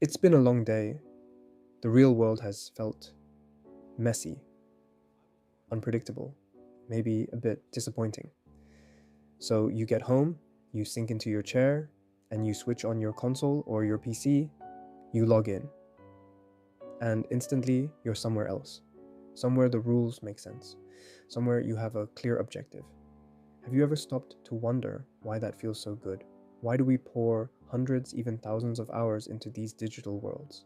It's been a long day. The real world has felt messy, unpredictable, maybe a bit disappointing. So you get home, you sink into your chair, and you switch on your console or your PC, you log in, and instantly you're somewhere else. Somewhere the rules make sense. Somewhere you have a clear objective. Have you ever stopped to wonder why that feels so good? Why do we pour hundreds, even thousands of hours into these digital worlds?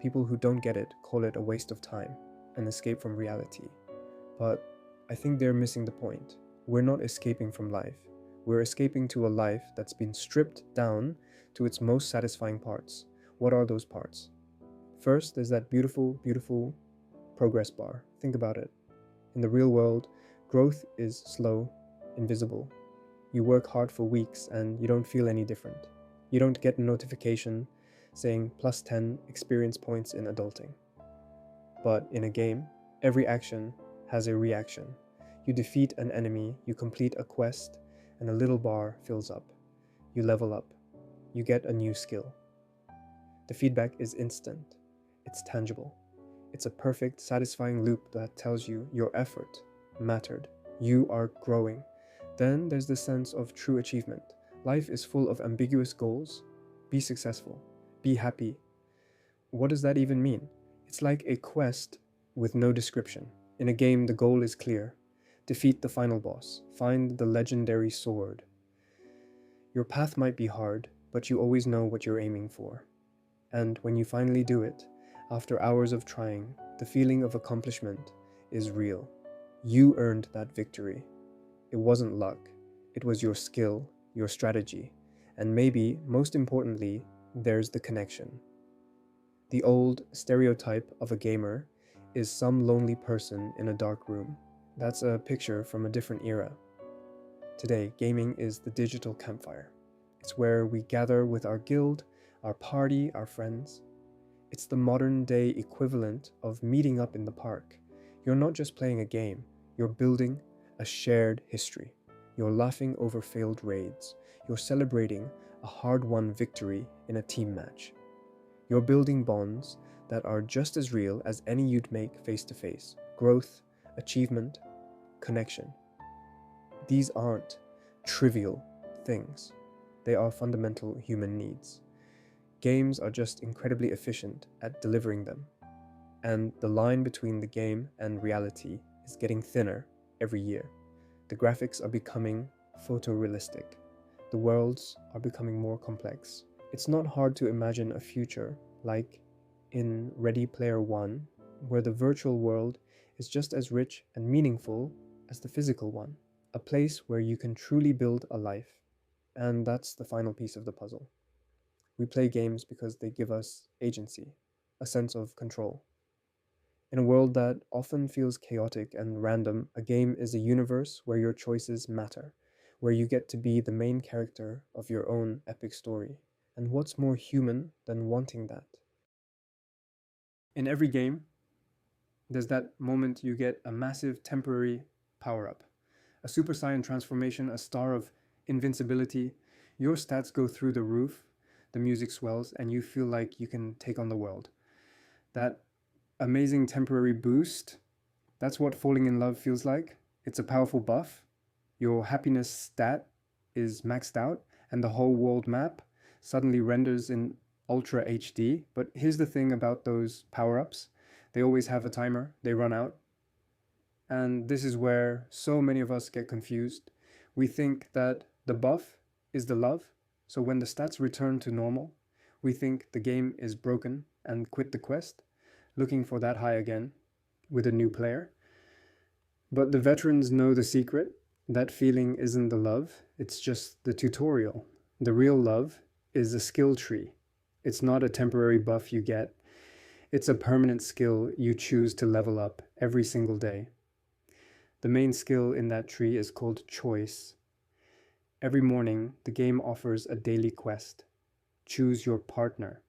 People who don't get it call it a waste of time, an escape from reality. But I think they're missing the point. We're not escaping from life. We're escaping to a life that's been stripped down to its most satisfying parts. What are those parts? First, there's that beautiful, beautiful progress bar. Think about it. In the real world, growth is slow, invisible. You work hard for weeks and you don't feel any different. You don't get a notification saying plus 10 experience points in adulting. But in a game, every action has a reaction. You defeat an enemy, you complete a quest, and a little bar fills up. You level up. You get a new skill. The feedback is instant. It's tangible. It's a perfect, satisfying loop that tells you your effort mattered. You are growing. Then there's the sense of true achievement. Life is full of ambiguous goals. Be successful. Be happy. What does that even mean? It's like a quest with no description. In a game, the goal is clear. Defeat the final boss. Find the legendary sword. Your path might be hard, but you always know what you're aiming for. And when you finally do it, after hours of trying, the feeling of accomplishment is real. You earned that victory. It wasn't luck. It was your skill, your strategy, and maybe, most importantly, there's the connection. The old stereotype of a gamer is some lonely person in a dark room. That's a picture from a different era. Today, gaming is the digital campfire. It's where we gather with our guild, our party, our friends. It's the modern day equivalent of meeting up in the park. You're not just playing a game, you're building a shared history. You're laughing over failed raids. You're celebrating a hard-won victory in a team match. You're building bonds that are just as real as any you'd make face-to-face. Growth, achievement, connection. These aren't trivial things. They are fundamental human needs. Games are just incredibly efficient at delivering them. And the line between the game and reality is getting thinner every year. The graphics are becoming photorealistic. The worlds are becoming more complex. It's not hard to imagine a future like in Ready Player One, where the virtual world is just as rich and meaningful as the physical one. A place where you can truly build a life. And that's the final piece of the puzzle. We play games because they give us agency, a sense of control. In a world that often feels chaotic and random, a game is a universe where your choices matter, where you get to be the main character of your own epic story. And what's more human than wanting that? In every game, there's that moment you get a massive temporary power-up. A Super Saiyan transformation, a star of invincibility. Your stats go through the roof, the music swells, and you feel like you can take on the world. That amazing temporary boost, that's what falling in love feels like. It's a powerful buff. Your happiness stat is maxed out, and the whole world map suddenly renders in Ultra HD. But here's the thing about those power-ups. They always have a timer, they run out. And this is where so many of us get confused. We think that the buff is the love, so when the stats return to normal, we think the game is broken and quit the quest, looking for that high again with a new player. But the veterans know the secret. That feeling isn't the love, it's just the tutorial. The real love is a skill tree. It's not a temporary buff you get. It's a permanent skill you choose to level up every single day. The main skill in that tree is called choice. Every morning, the game offers a daily quest. Choose your partner.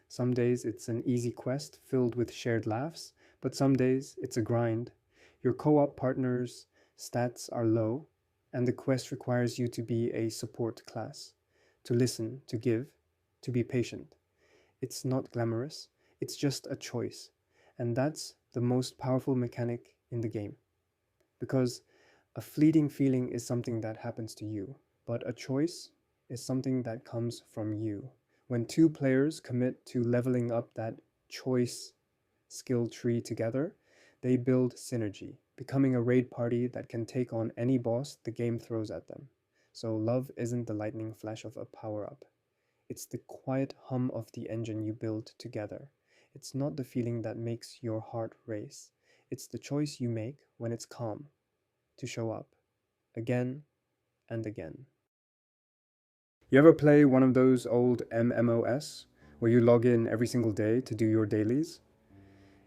Some days it's an easy quest filled with shared laughs, but some days it's a grind. Your co-op partner's stats are low, and the quest requires you to be a support class, to listen, to give, to be patient. It's not glamorous, it's just a choice. And that's the most powerful mechanic in the game. Because a fleeting feeling is something that happens to you, but a choice is something that comes from you. When two players commit to leveling up that choice skill tree together, they build synergy, becoming a raid party that can take on any boss the game throws at them. So, love isn't the lightning flash of a power up, it's the quiet hum of the engine you build together. It's not the feeling that makes your heart race, it's the choice you make when it's calm to show up again and again. You ever play one of those old MMOs where you log in every single day to do your dailies?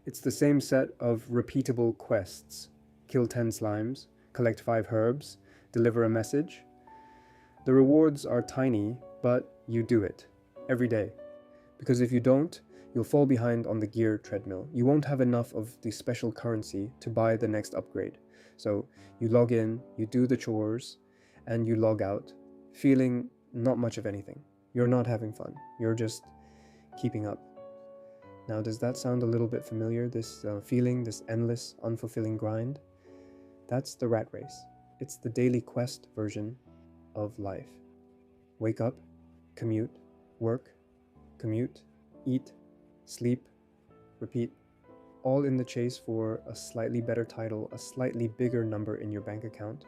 It's the same set of repeatable quests: kill 10 slimes, collect 5 herbs, deliver a message. The rewards are tiny, but you do it every day. Because if you don't, you'll fall behind on the gear treadmill. You won't have enough of the special currency to buy the next upgrade. So you log in, you do the chores, and you log out, feeling not much of anything. You're not having fun. You're just keeping up. Now, does that sound a little bit familiar? This feeling, this endless, unfulfilling grind? That's the rat race. It's the daily quest version of life. Wake up, commute, work, commute, eat, sleep, repeat, all in the chase for a slightly better title, a slightly bigger number in your bank account,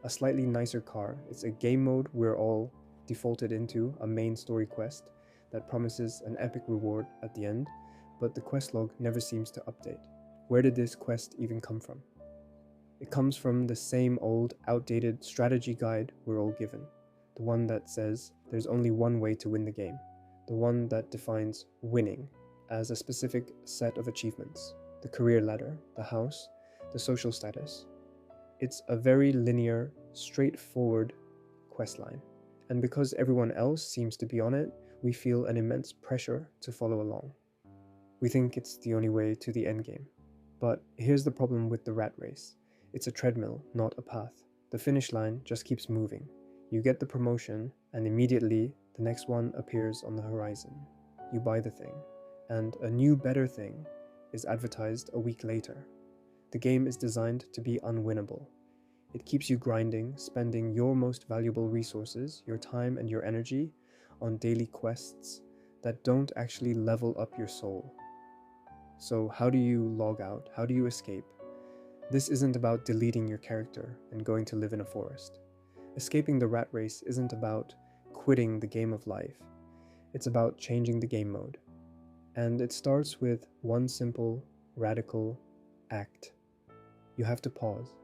a slightly nicer car. It's a game mode we're all defaulted into, a main story quest that promises an epic reward at the end, but the quest log never seems to update. Where did this quest even come from? It comes from the same old, outdated strategy guide we're all given, the one that says there's only one way to win the game, the one that defines winning as a specific set of achievements: the career ladder, the house, the social status. It's a very linear, straightforward quest line, and because everyone else seems to be on it, we feel an immense pressure to follow along. We think it's the only way to the end game. But here's the problem with the rat race: it's a treadmill, not a path. The finish line just keeps moving. You get the promotion, and immediately the next one appears on the horizon. You buy the thing, and a new, better thing is advertised a week later. The game is designed to be unwinnable. It keeps you grinding, spending your most valuable resources, your time and your energy, on daily quests that don't actually level up your soul. So, how do you log out? How do you escape? This isn't about deleting your character and going to live in a forest. Escaping the rat race isn't about quitting the game of life. It's about changing the game mode. And it starts with one simple, radical act. You have to pause.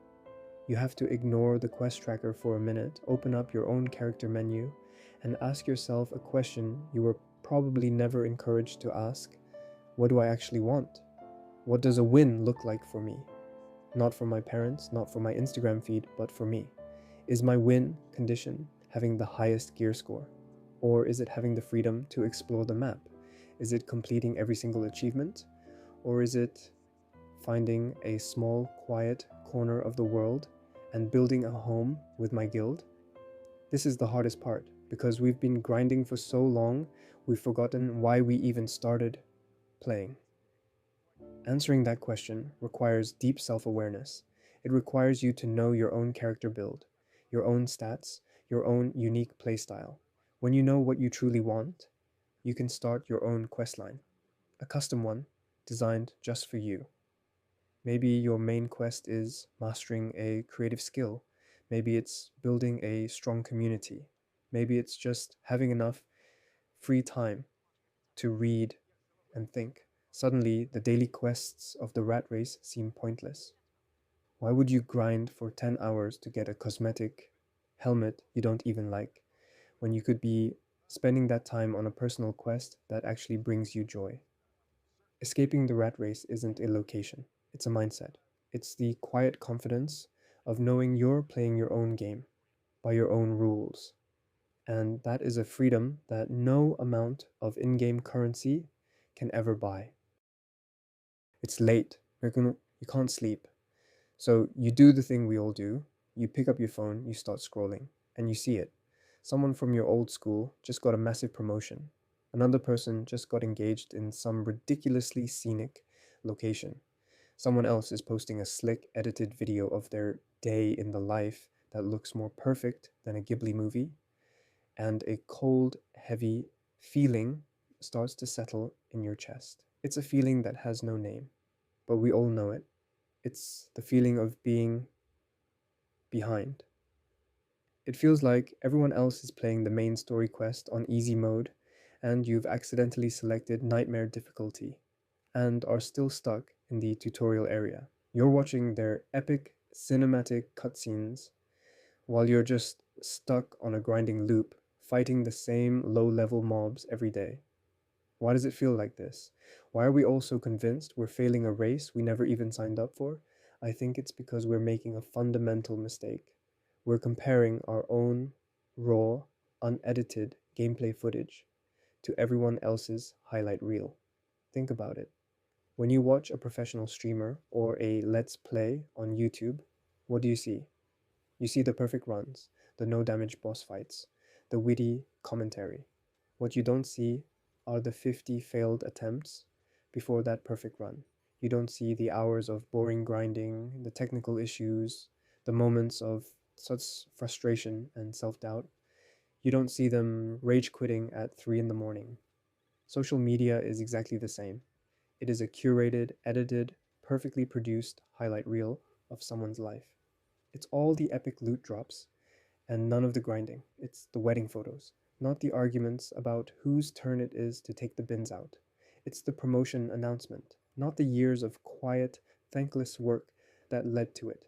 You have to ignore the quest tracker for a minute, open up your own character menu, and ask yourself a question you were probably never encouraged to ask. What do I actually want? What does a win look like for me? Not for my parents, not for my Instagram feed, but for me. Is my win condition having the highest gear score? Or is it having the freedom to explore the map? Is it completing every single achievement? Or is it finding a small, quiet corner of the world and building a home with my guild? This is the hardest part, because we've been grinding for so long, we've forgotten why we even started playing. Answering that question requires deep self-awareness. It requires you to know your own character build, your own stats, your own unique playstyle. When you know what you truly want, you can start your own questline, a custom one designed just for you. Maybe your main quest is mastering a creative skill. Maybe it's building a strong community. Maybe it's just having enough free time to read and think. Suddenly, the daily quests of the rat race seem pointless. Why would you grind for 10 hours to get a cosmetic helmet you don't even like, when you could be spending that time on a personal quest that actually brings you joy? Escaping the rat race isn't a location, it's a mindset. It's the quiet confidence of knowing you're playing your own game, by your own rules. And that is a freedom that no amount of in game currency can ever buy. It's late, you can't sleep. So you do the thing we all do. You pick up your phone, you start scrolling, and you see it. Someone from your old school just got a massive promotion. Another person just got engaged in some ridiculously scenic location. Someone else is posting a slick edited video of their day in the life that looks more perfect than a Ghibli movie, and a cold, heavy feeling starts to settle in your chest. It's a feeling that has no name, but we all know it. It's the feeling of being behind. It feels like everyone else is playing the main story quest on easy mode, and you've accidentally selected nightmare difficulty and are still stuck in the tutorial area. You're watching their epic cinematic cutscenes while you're just stuck on a grinding loop, fighting the same low level mobs every day. Why does it feel like this? Why are we all so convinced we're failing a race we never even signed up for? I think it's because we're making a fundamental mistake. We're comparing our own raw, unedited gameplay footage to everyone else's highlight reel. Think about it. When you watch a professional streamer or a let's play on YouTube, what do you see? You see the perfect runs, the no damage boss fights, the witty commentary. What you don't see are the 50 failed attempts before that perfect run. You don't see the hours of boring grinding, the technical issues, the moments of such frustration and self doubt. You don't see them rage quitting at 3 in the morning. Social media is exactly the same. It is a curated, edited, perfectly produced highlight reel of someone's life. It's all the epic loot drops and none of the grinding. It's the wedding photos, not the arguments about whose turn it is to take the bins out. It's the promotion announcement, not the years of quiet, thankless work that led to it.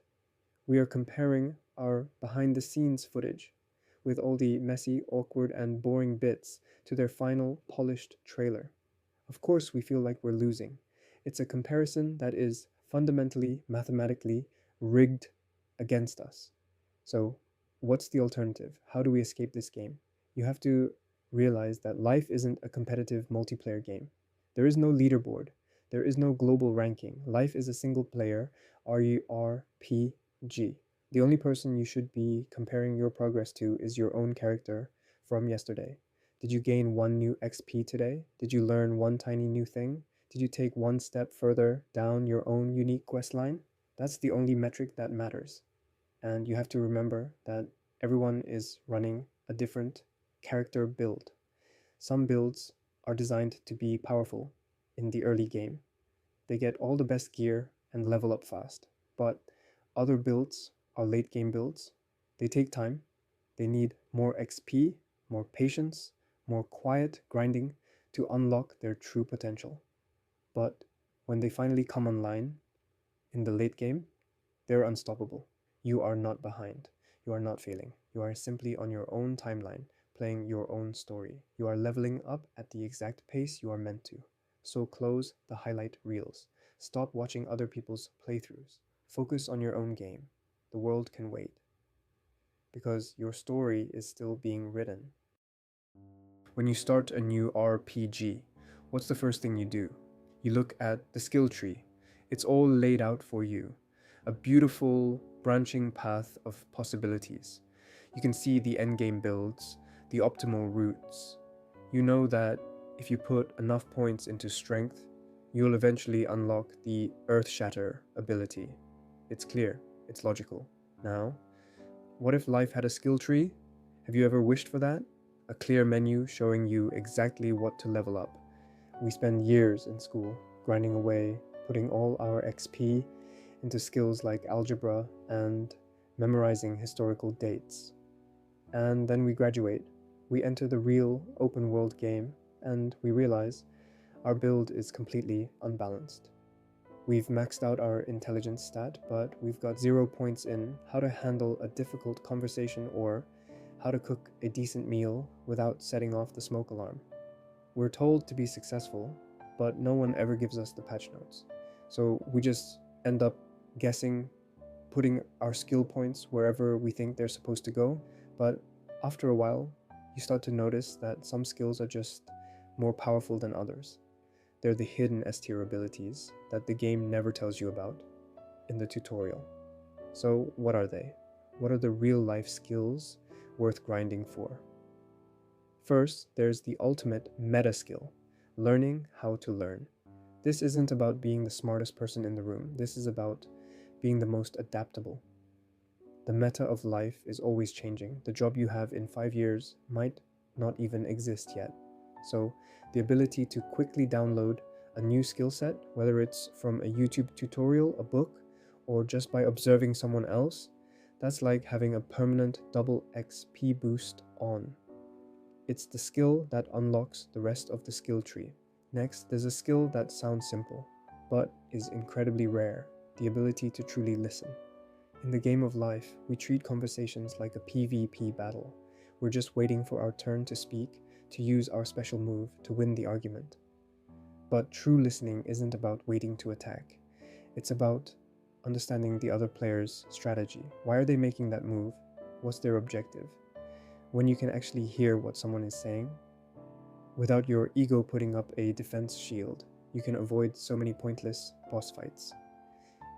We are comparing our behind the scenes footage with all the messy, awkward, and boring bits to their final, polished trailer. Of course, we feel like we're losing. It's a comparison that is fundamentally, mathematically rigged against us. So, what's the alternative? How do we escape this game? You have to realize that life isn't a competitive multiplayer game. There is no leaderboard, there is no global ranking. Life is a single player RPG. The only person you should be comparing your progress to is your own character from yesterday. Did you gain one new XP today? Did you learn one tiny new thing? Did you take one step further down your own unique quest line? That's the only metric that matters. And you have to remember that everyone is running a different character build. Some builds are designed to be powerful in the early game. They get all the best gear and level up fast. But other builds are late game builds. They take time. They need more XP, more patience, more quiet grinding to unlock their true potential. But when they finally come online in the late game, they're unstoppable. You are not behind. You are not failing. You are simply on your own timeline, playing your own story. You are leveling up at the exact pace you are meant to. So close the highlight reels. Stop watching other people's playthroughs. Focus on your own game. The world can wait because your story is still being written. When you start a new RPG, what's the first thing you do? You look at the skill tree. It's all laid out for you. A beautiful branching path of possibilities. You can see the endgame builds, the optimal routes. You know that if you put enough points into strength, you'll eventually unlock the Earth Shatter ability. It's clear, it's logical. Now, what if life had a skill tree? Have you ever wished for that? A clear menu showing you exactly what to level up. We spend years in school grinding away, putting all our XP into skills like algebra and memorizing historical dates. And then we graduate. We enter the real open world game and we realize our build is completely unbalanced. We've maxed out our intelligence stat, but we've got 0 points in how to handle a difficult conversation or how to cook a decent meal without setting off the smoke alarm. We're told to be successful, but no one ever gives us the patch notes. So we just end up guessing, putting our skill points wherever we think they're supposed to go, but after a while, you start to notice that some skills are just more powerful than others. They're the hidden S tier abilities that the game never tells you about in the tutorial. So what are they? What are the real life skills worth grinding for? First, there's the ultimate meta skill, learning how to learn. This isn't about being the smartest person in the room, this is about being the most adaptable. The meta of life is always changing. The job you have in 5 years might not even exist yet. So, the ability to quickly download a new skill set, whether it's from a YouTube tutorial, a book, or just by observing someone else, that's like having a permanent double XP boost on. It's the skill that unlocks the rest of the skill tree. Next, there's a skill that sounds simple, but is incredibly rare: the ability to truly listen. In the game of life, we treat conversations like a PvP battle. We're just waiting for our turn to speak, to use our special move to win the argument. But true listening isn't about waiting to attack. It's about understanding the other player's strategy. Why are they making that move? What's their objective? When you can actually hear what someone is saying, without your ego putting up a defense shield, you can avoid so many pointless boss fights.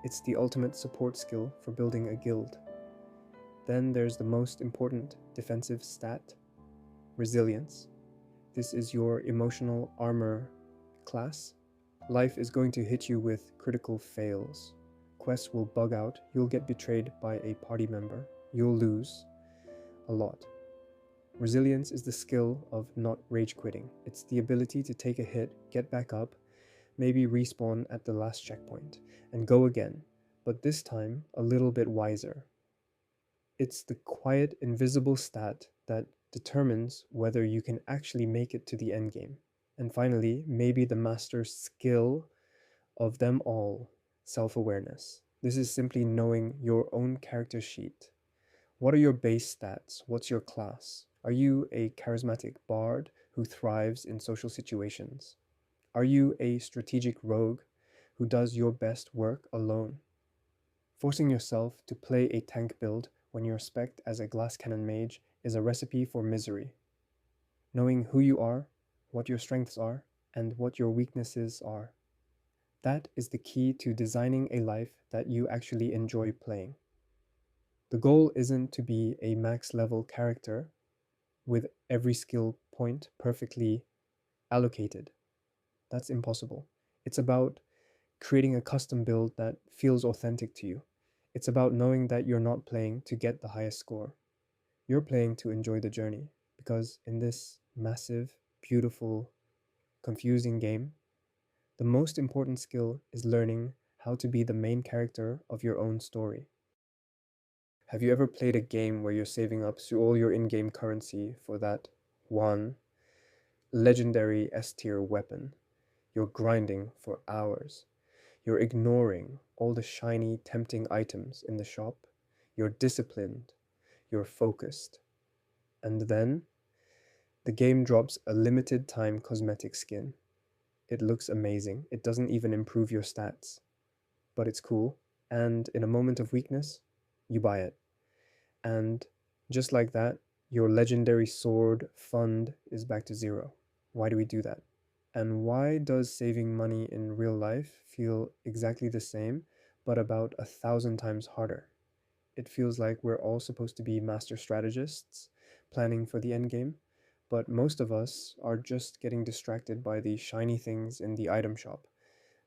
It's the ultimate support skill for building a guild. Then there's the most important defensive stat: resilience. This is your emotional armor class. Life is going to hit you with critical fails. Quests will bug out, you'll get betrayed by a party member, you'll lose a lot. Resilience is the skill of not rage quitting. It's the ability to take a hit, get back up, maybe respawn at the last checkpoint, and go again, but this time a little bit wiser. It's the quiet, invisible stat that determines whether you can actually make it to the endgame. And finally, maybe the master skill of them all: self awareness. This is simply knowing your own character sheet. What are your base stats? What's your class? Are you a charismatic bard who thrives in social situations? Are you a strategic rogue who does your best work alone? Forcing yourself to play a tank build when you're spec'd as a glass cannon mage is a recipe for misery. Knowing who you are, what your strengths are, and what your weaknesses are. That is the key to designing a life that you actually enjoy playing. The goal isn't to be a max level character with every skill point perfectly allocated. That's impossible. It's about creating a custom build that feels authentic to you. It's about knowing that you're not playing to get the highest score. You're playing to enjoy the journey, because in this massive, beautiful, confusing game, the most important skill is learning how to be the main character of your own story. Have you ever played a game where you're saving up to all your in game currency for that one legendary S tier weapon? You're grinding for hours. You're ignoring all the shiny, tempting items in the shop. You're disciplined. You're focused. And then the game drops a limited time cosmetic skin. It looks amazing. It doesn't even improve your stats, but it's cool. And in a moment of weakness, you buy it. And just like that, your legendary sword fund is back to zero. Why do we do that? And why does saving money in real life feel exactly the same, but about 1,000 times harder? It feels like we're all supposed to be master strategists, planning for the end game, but most of us are just getting distracted by the shiny things in the item shop,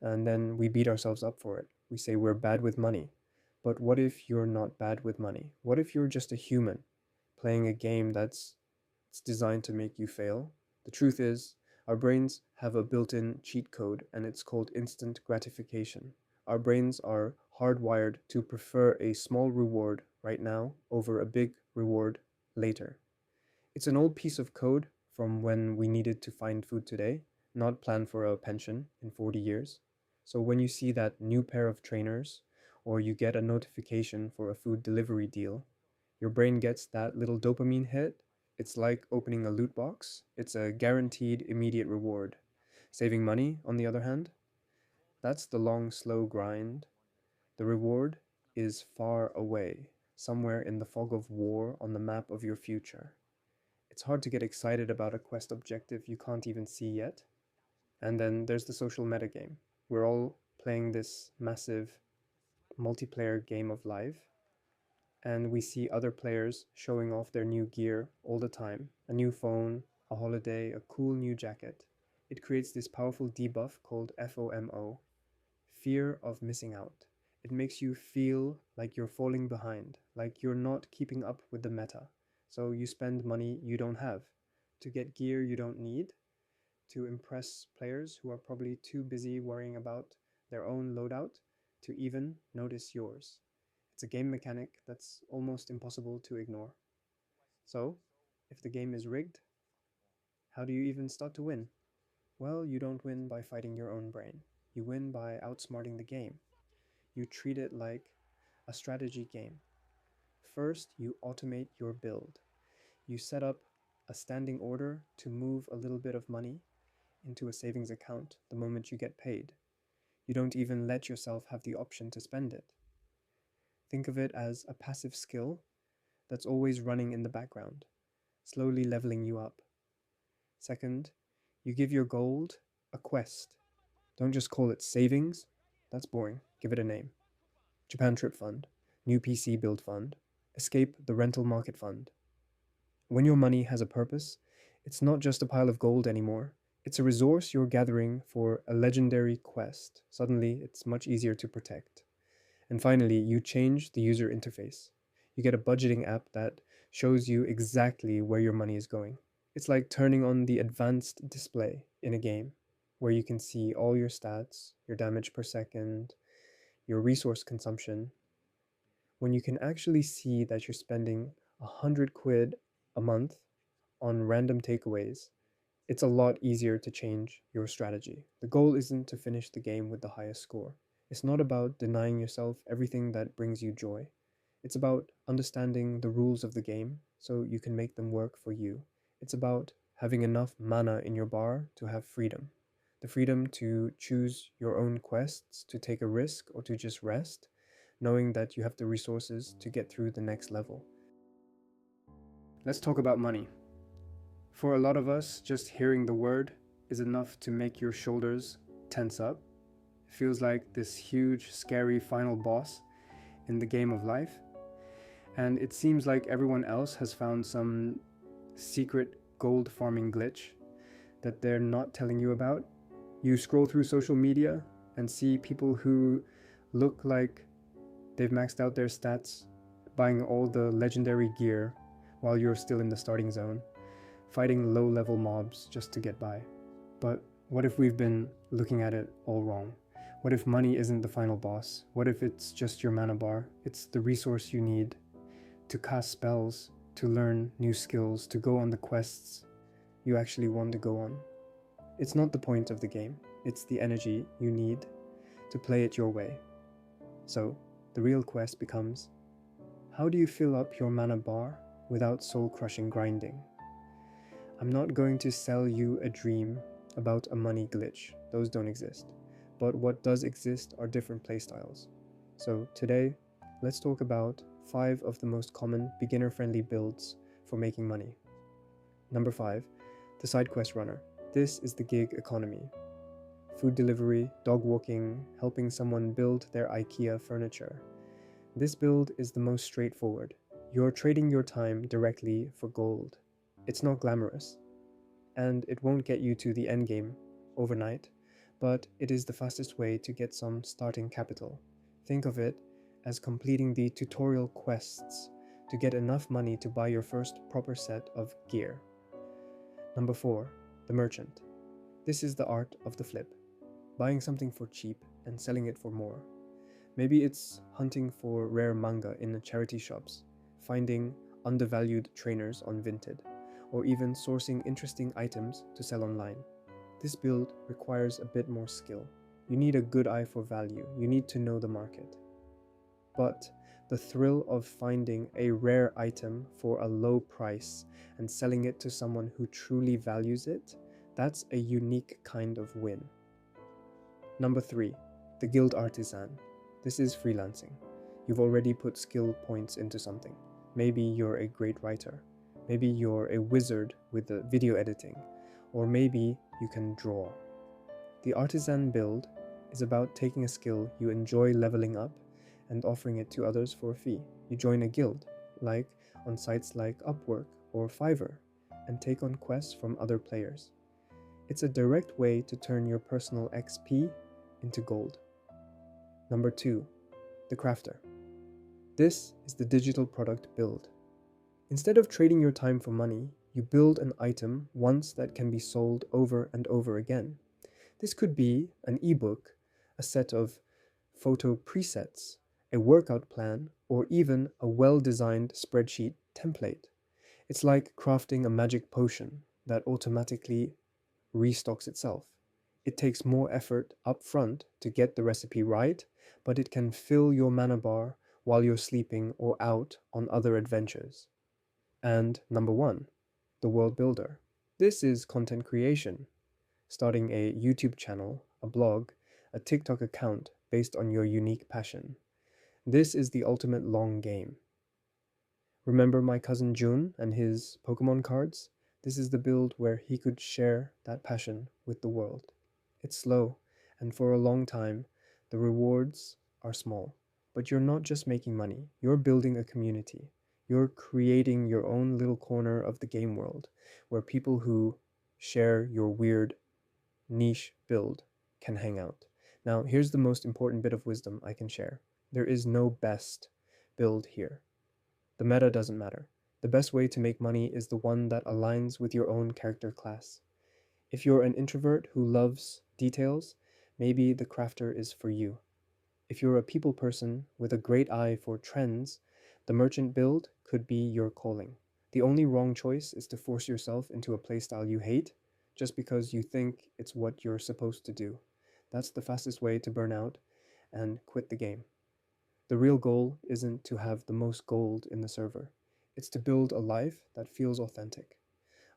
and then we beat ourselves up for it. We say we're bad with money. But what if you're not bad with money? What if you're just a human playing a game that's designed to make you fail? The truth is, our brains have a built in cheat code, and it's called instant gratification. Our brains are hardwired to prefer a small reward right now over a big reward later. It's an old piece of code from when we needed to find food today, not plan for a pension in 40 years. So when you see that new pair of trainers, or you get a notification for a food delivery deal, your brain gets that little dopamine hit. It's like opening a loot box. It's a guaranteed immediate reward. Saving money, on the other hand, that's the long, slow grind. The reward is far away, somewhere in the fog of war on the map of your future. It's hard to get excited about a quest objective you can't even see yet. And then there's the social metagame. We're all playing this massive multiplayer game of life, and we see other players showing off their new gear all the time: a new phone, a holiday, a cool new jacket. It creates this powerful debuff called FOMO, fear of missing out. It makes you feel like you're falling behind, like you're not keeping up with the meta. So you spend money you don't have to get gear you don't need, to impress players who are probably too busy worrying about their own loadout to even notice yours. It's a game mechanic that's almost impossible to ignore. So, if the game is rigged, how do you even start to win? Well, you don't win by fighting your own brain. You win by outsmarting the game. You treat it like a strategy game. First, you automate your build. You set up a standing order to move a little bit of money into a savings account the moment you get paid. You don't even let yourself have the option to spend it. Think of it as a passive skill that's always running in the background, slowly leveling you up. Second, you give your gold a quest. Don't just call it savings. That's boring. Give it a name. Japan Trip Fund, New PC Build Fund, Escape the Rental Market Fund. When your money has a purpose, it's not just a pile of gold anymore. It's a resource you're gathering for a legendary quest. Suddenly, it's much easier to protect. And finally, you change the user interface. You get a budgeting app that shows you exactly where your money is going. It's like turning on the advanced display in a game, where you can see all your stats, your damage per second, your resource consumption. When you can actually see that you're spending 100 quid a month on random takeaways, it's a lot easier to change your strategy. The goal isn't to finish the game with the highest score. It's not about denying yourself everything that brings you joy. It's about understanding the rules of the game so you can make them work for you. It's about having enough mana in your bar to have freedom. The freedom to choose your own quests, to take a risk, or to just rest, knowing that you have the resources to get through the next level. Let's talk about money. For a lot of us, just hearing the word is enough to make your shoulders tense up. It feels like this huge, scary final boss in the game of life. And it seems like everyone else has found some secret gold farming glitch that they're not telling you about. You scroll through social media and see people who look like they've maxed out their stats, buying all the legendary gear while you're still in the starting zone, fighting low-level mobs just to get by. But what if we've been looking at it all wrong? What if money isn't the final boss? What if it's just your mana bar? It's the resource you need to cast spells, to learn new skills, to go on the quests you actually want to go on. It's not the point of the game. It's the energy you need to play it your way. So, the real quest becomes, how do you fill up your mana bar without soul-crushing grinding? I'm not going to sell you a dream about a money glitch. Those don't exist. But what does exist are different playstyles. So today, let's talk about 5 of the most common beginner-friendly builds for making money. Number 5, the side quest runner. This is the gig economy. Food delivery, dog walking, helping someone build their IKEA furniture. This build is the most straightforward. You're trading your time directly for gold. It's not glamorous, and it won't get you to the endgame overnight, but it is the fastest way to get some starting capital. Think of it as completing the tutorial quests to get enough money to buy your first proper set of gear. Number 4, the merchant. This is the art of the flip, buying something for cheap and selling it for more. Maybe it's hunting for rare manga in the charity shops, finding undervalued trainers on Vinted, or even sourcing interesting items to sell online. This build requires a bit more skill. You need a good eye for value. You need to know the market. But the thrill of finding a rare item for a low price and selling it to someone who truly values it, that's a unique kind of win. Number 3, the guild artisan. This is freelancing. You've already put skill points into something. Maybe you're a great writer. Maybe you're a wizard with the video editing. Or maybe you can draw. The artisan build is about taking a skill you enjoy leveling up and offering it to others for a fee. You join a guild, like on sites like Upwork or Fiverr. and take on quests from other players. It's a direct way to turn your personal XP into gold. Number 2, the crafter. This is the digital product build. Instead of trading your time for money, you build an item once that can be sold over and over again. This could be an ebook, a set of photo presets, a workout plan, or even a well-designed spreadsheet template. It's like crafting a magic potion that automatically restocks itself. It takes more effort up front to get the recipe right, but it can fill your mana bar while you're sleeping or out on other adventures. And number 1, the world builder. This is content creation, starting a YouTube channel, a blog, a TikTok account based on your unique passion. This is the ultimate long game. Remember my cousin Jun and his Pokemon cards? This is the build where he could share that passion with the world. It's slow, and for a long time, the rewards are small. But you're not just making money, you're building a community. You're creating your own little corner of the game world where people who share your weird niche build can hang out. Now, here's the most important bit of wisdom I can share. There is no best build here. The meta doesn't matter. The best way to make money is the one that aligns with your own character class. If you're an introvert who loves details, maybe the crafter is for you. If you're a people person with a great eye for trends, the merchant build could be your calling. The only wrong choice is to force yourself into a playstyle you hate just because you think it's what you're supposed to do. That's the fastest way to burn out and quit the game. The real goal isn't to have the most gold in the server. It's to build a life that feels authentic,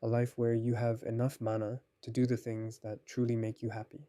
a life where you have enough mana to do the things that truly make you happy.